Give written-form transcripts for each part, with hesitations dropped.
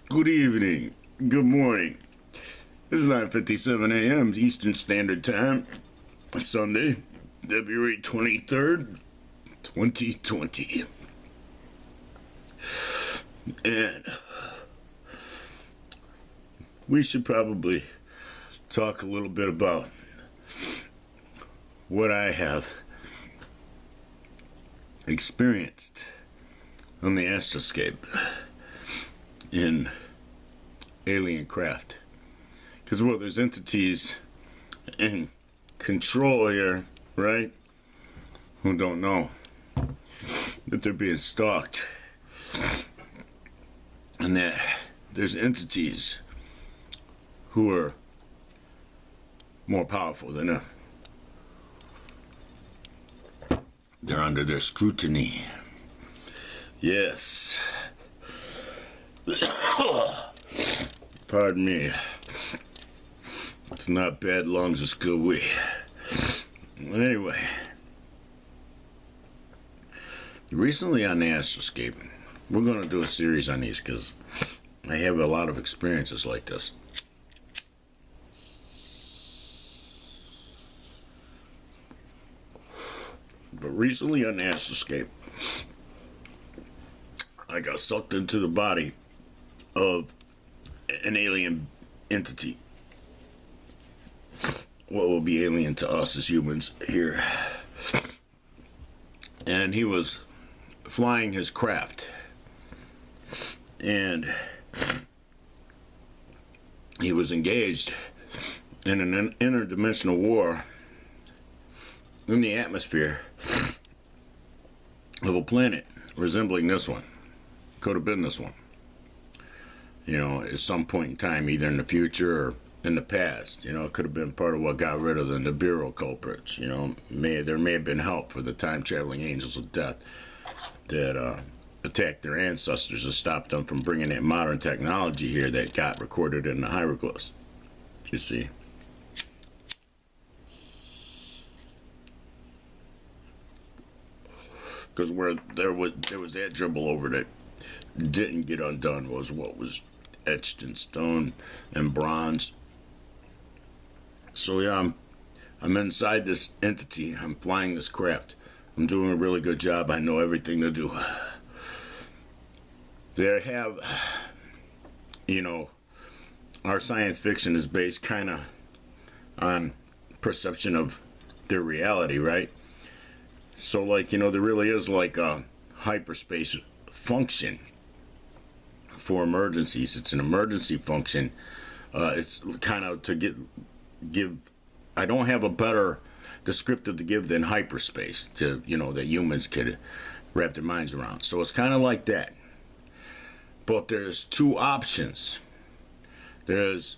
Good evening. Good morning. This is 9:57 a.m. Eastern Standard Time. Sunday, February 23rd, 2020. And we should probably talk a little bit about what I have experienced on the Astralscape in alien craft. Because, well, there's entities in control here, right? Who don't know that they're being stalked. And that there's entities who are more powerful than them. They're under their scrutiny. Yes. Pardon me. It's not bad lungs, it's good weed. Anyway. Recently on the Astralscape, we're going to do a series on these because I have a lot of experiences like this. But recently on the Astralscape, I got sucked into the body of an alien entity. What will be alien to us as humans here. And he was flying his craft. And he was engaged in an interdimensional war in the atmosphere of a planet resembling this one. Could have been this one. You know, at some point in time, either in the future or in the past. You know, it could have been part of what got rid of the Nibiru culprits. You know, there may have been help for the time-traveling angels of death that attacked their ancestors and stopped them from bringing that modern technology here that got recorded in the hieroglyphs. You see. Because where there was that dribble over that didn't get undone was what was etched in stone and bronze. So yeah, I'm inside this entity. I'm flying this craft. I'm doing a really good job. I know everything to do. They have, you know, our science fiction is based kind of on perception of their reality, right? So, like, you know, there really is like a hyperspace function for emergencies. It's an emergency function. It's kind of to give. I don't have a better descriptive to give than hyperspace to, you know, that humans could wrap their minds around. So it's kind of like that. But there's two options. There's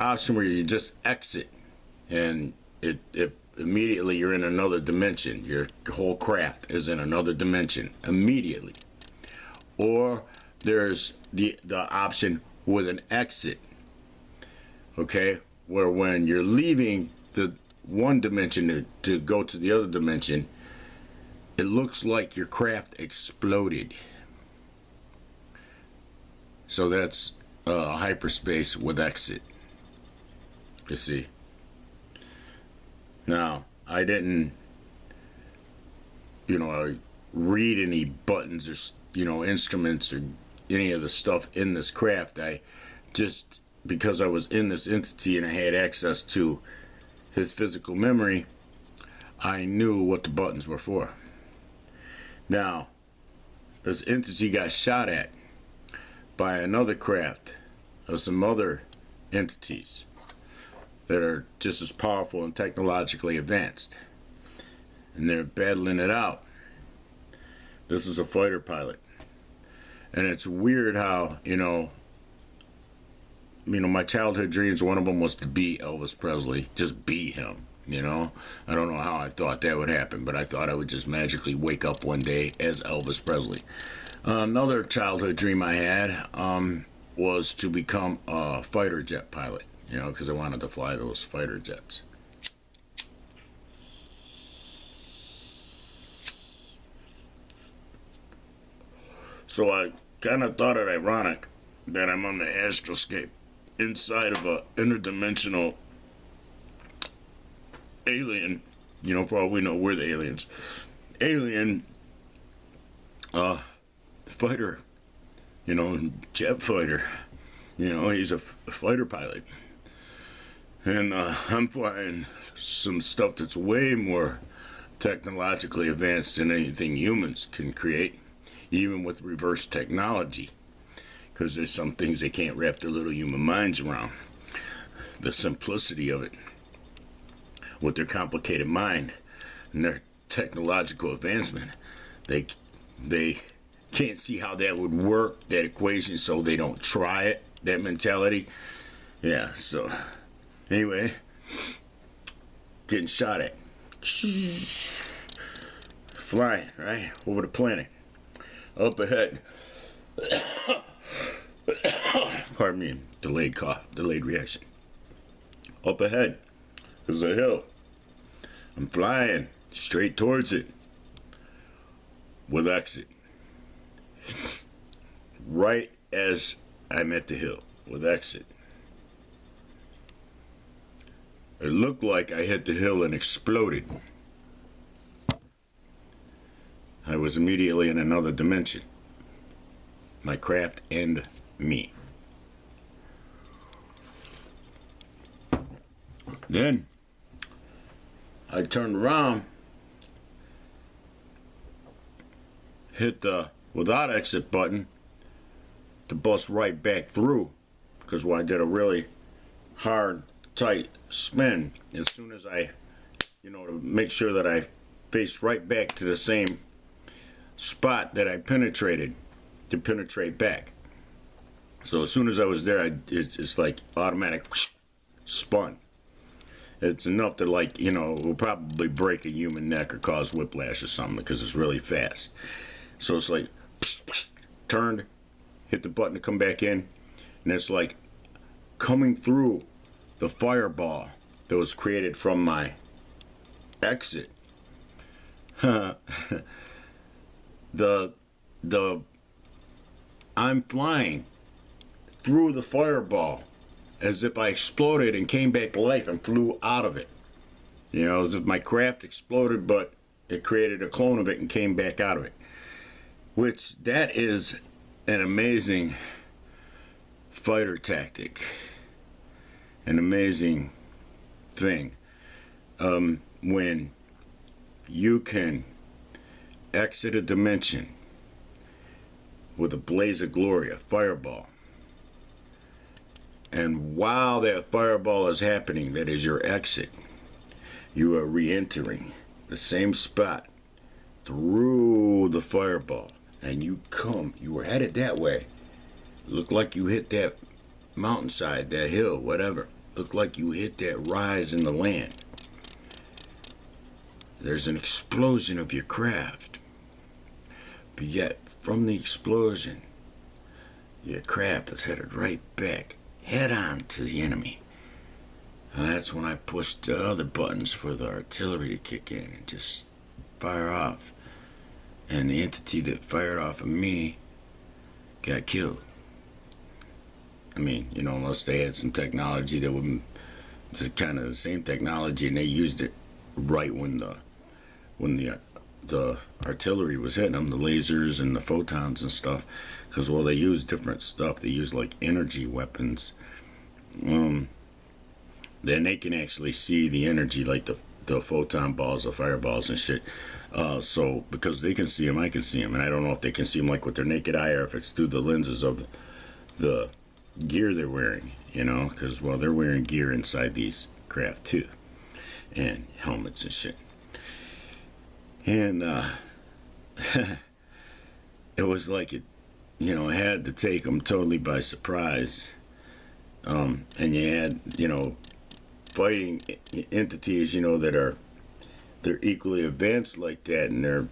option where you just exit, and it immediately you're in another dimension. Your whole craft is in another dimension immediately. Or there's the option with an exit, okay, where when you're leaving the one dimension to go to the other dimension, it looks like your craft exploded. So that's hyperspace with exit, you see. Now, I didn't, you know, read any buttons or, you know, instruments or any of the stuff in this craft. I just, because I was in this entity and I had access to his physical memory, I knew what the buttons were for. Now, this entity got shot at by another craft of some other entities that are just as powerful and technologically advanced. And they're battling it out. This is a fighter pilot. And it's weird how, you know, my childhood dreams, one of them was to be Elvis Presley. Just be him, you know. I don't know how I thought that would happen, but I thought I would just magically wake up one day as Elvis Presley. Another childhood dream I had was to become a fighter jet pilot, you know, because I wanted to fly those fighter jets. So I kind of thought it ironic that I'm on the Astralscape inside of a interdimensional alien. You know, for all we know, we're the aliens. Alien fighter, you know, jet fighter. You know, he's a fighter pilot. And I'm flying some stuff that's way more technologically advanced than anything humans can create, even with reverse technology. Because there's some things they can't wrap their little human minds around. The simplicity of it. With their complicated mind and their technological advancement. They can't see how that would work, that equation, so they don't try it, that mentality. Yeah, so anyway, getting shot at. Flying, right, over the planet. Up ahead. Pardon me, delayed cough, delayed reaction. Up ahead is a hill. I'm flying straight towards it with exit. Right as I'm at the hill with exit. It looked like I hit the hill and exploded. I was immediately in another dimension. My craft and me. Then I turned around, hit the without exit button to bust right back through, because when I did a really hard, tight spin, as soon as I, you know, to make sure that I faced right back to the same spot that I penetrated, to penetrate back. So as soon as I was there, it's like automatic spun. It's enough to, like, you know, will probably break a human neck or cause whiplash or something because it's really fast. So it's like turned, hit the button to come back in, and it's like coming through the fireball that was created from my exit. I'm flying through the fireball as if I exploded and came back to life and flew out of it. You know, as if my craft exploded, but it created a clone of it and came back out of it. Which, that is an amazing fighter tactic. An amazing thing. When you can exit a dimension with a blaze of glory, a fireball. And while that fireball is happening, that is your exit, you are re-entering the same spot through the fireball. And you were headed that way. Looked like you hit that mountainside, that hill, whatever. Looked like you hit that rise in the land. There's an explosion of your craft. But yet, from the explosion, your craft is headed right back, head on to the enemy. And that's when I pushed the other buttons for the artillery to kick in and just fire off. And the entity that fired off of me got killed. I mean, you know, unless they had some technology that would kind of the same technology, and they used it right when the artillery was hitting them, the lasers and the photons and stuff, because, well, they use different stuff. They use like energy weapons. Then they can actually see the energy, like the photon balls, the fireballs and shit. So because they can see them, I can see them, and I don't know if they can see them like with their naked eye or if it's through the lenses of the gear they're wearing, you know, because, well, they're wearing gear inside these craft too, and helmets and shit. And it was like it, you know, had to take them totally by surprise. And you had, you know, fighting entities, you know, they're equally advanced like that, and their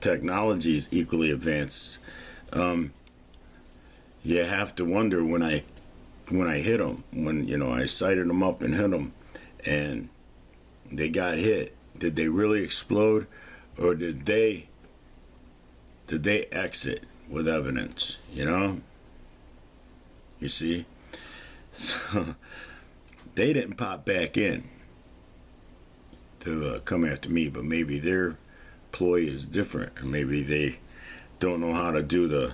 technology is equally advanced. You have to wonder when I hit them, when, you know, I sighted them up and hit them, and they got hit. Did they really explode, or did they exit with evidence? You know, You see? So they didn't pop back in to come after me, but maybe their ploy is different, or maybe they don't know how to do the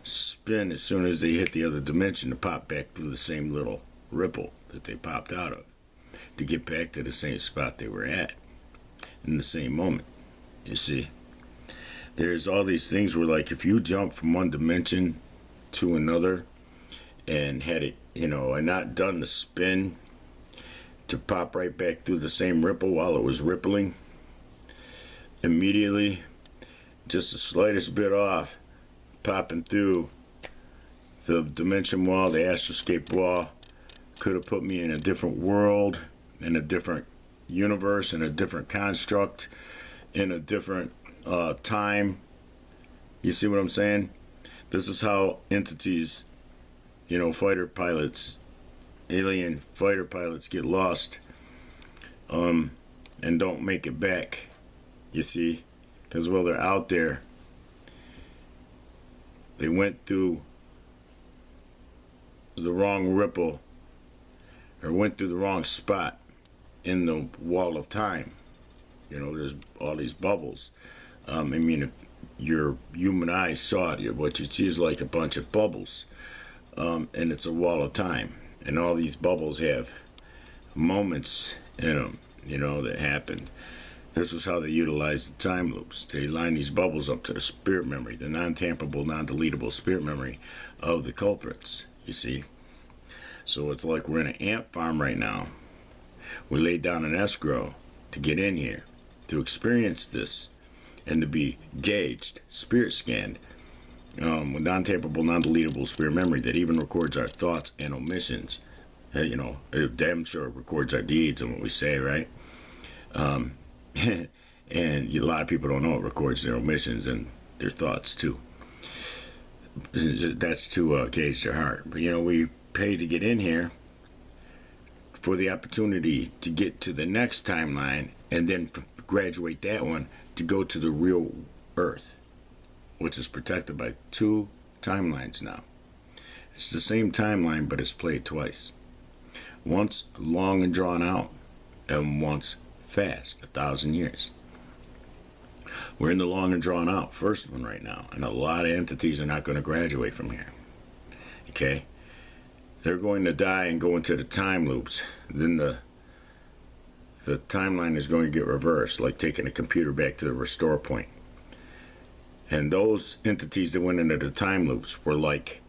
spin as soon as they hit the other dimension to pop back through the same little ripple that they popped out of, to get back to the same spot they were at in the same moment. You see, there's all these things where, like, if you jump from one dimension to another and had it, you know, and not done the spin to pop right back through the same ripple while it was rippling, immediately, just the slightest bit off, popping through the dimension wall, the Astralscape wall, could have put me in a different world, in a different universe, in a different construct, in a different time. You see what I'm saying? This is how entities, you know, fighter pilots, alien fighter pilots get lost and don't make it back. You see? Because while they're out there, they went through the wrong ripple, or went through the wrong spot in the wall of time. You know, there's all these bubbles. I mean, if your human eyes saw it, what you see is like a bunch of bubbles, and it's a wall of time. And all these bubbles have moments in them, you know, that happened. This was how they utilized the time loops. They line these bubbles up to the spirit memory, the non-tamperable, non-deletable spirit memory of the culprits, you see. So it's like we're in an ant farm right now. We laid down an escrow to get in here, to experience this, and to be gauged, spirit scanned, with non-tamperable, non-deletable spirit memory that even records our thoughts and omissions. You know, it damn sure records our deeds and what we say, right? And a lot of people don't know it records their omissions and their thoughts too. That's to gauge their heart. But you know, we pay to get in here for the opportunity to get to the next timeline, and then graduate that one to go to the real Earth, which is protected by 2 timelines now. It's the same timeline, but it's played twice. Once long and drawn out, and once fast, 1,000 years. We're in the long and drawn out first one right now, and a lot of entities are not going to graduate from here. Okay? They're going to die and go into the time loops. Then the timeline is going to get reversed, like taking a computer back to the restore point. And those entities that went into the time loops were like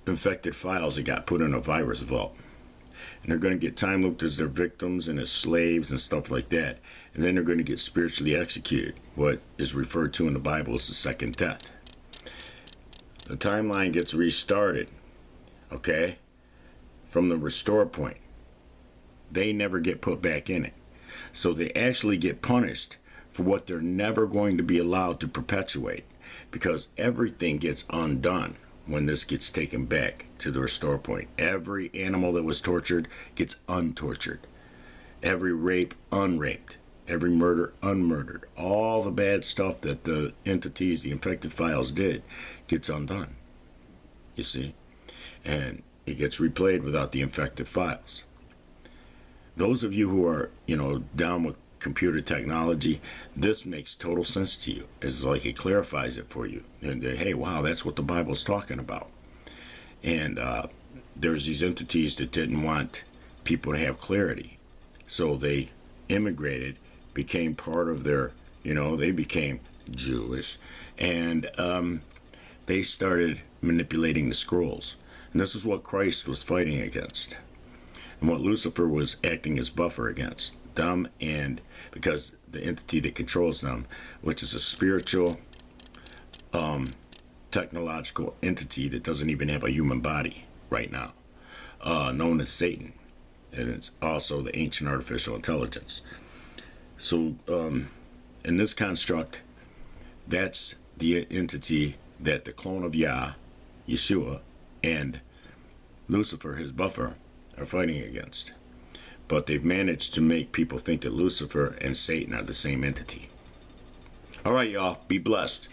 infected files that got put in a virus vault. And they're going to get time looped as their victims and as slaves and stuff like that. And then they're going to get spiritually executed, what is referred to in the Bible as the second death. The timeline gets restarted, okay, from the restore point. They never get put back in it. So they actually get punished for what they're never going to be allowed to perpetuate, because everything gets undone when this gets taken back to the restore point. Every animal that was tortured gets untortured. Every rape, unraped. Every murder, unmurdered. All the bad stuff that the entities, the infected files did, gets undone. You see? And it gets replayed without the infected files. Those of you who are, you know, down with computer technology, this makes total sense to you. It's like it clarifies it for you. And hey, wow, that's what the Bible's talking about. And there's these entities that didn't want people to have clarity. So they immigrated, became part of their, you know, they became Jewish. And they started manipulating the scrolls. And this is what Christ was fighting against. And what Lucifer was acting as buffer against them, and because the entity that controls them, which is a spiritual, technological entity that doesn't even have a human body right now, known as Satan. And it's also the ancient artificial intelligence. So in this construct, that's the entity that the clone of Yeshua, and Lucifer, his buffer, are fighting against. But they've managed to make people think that Lucifer and Satan are the same entity. All right, y'all. Be blessed.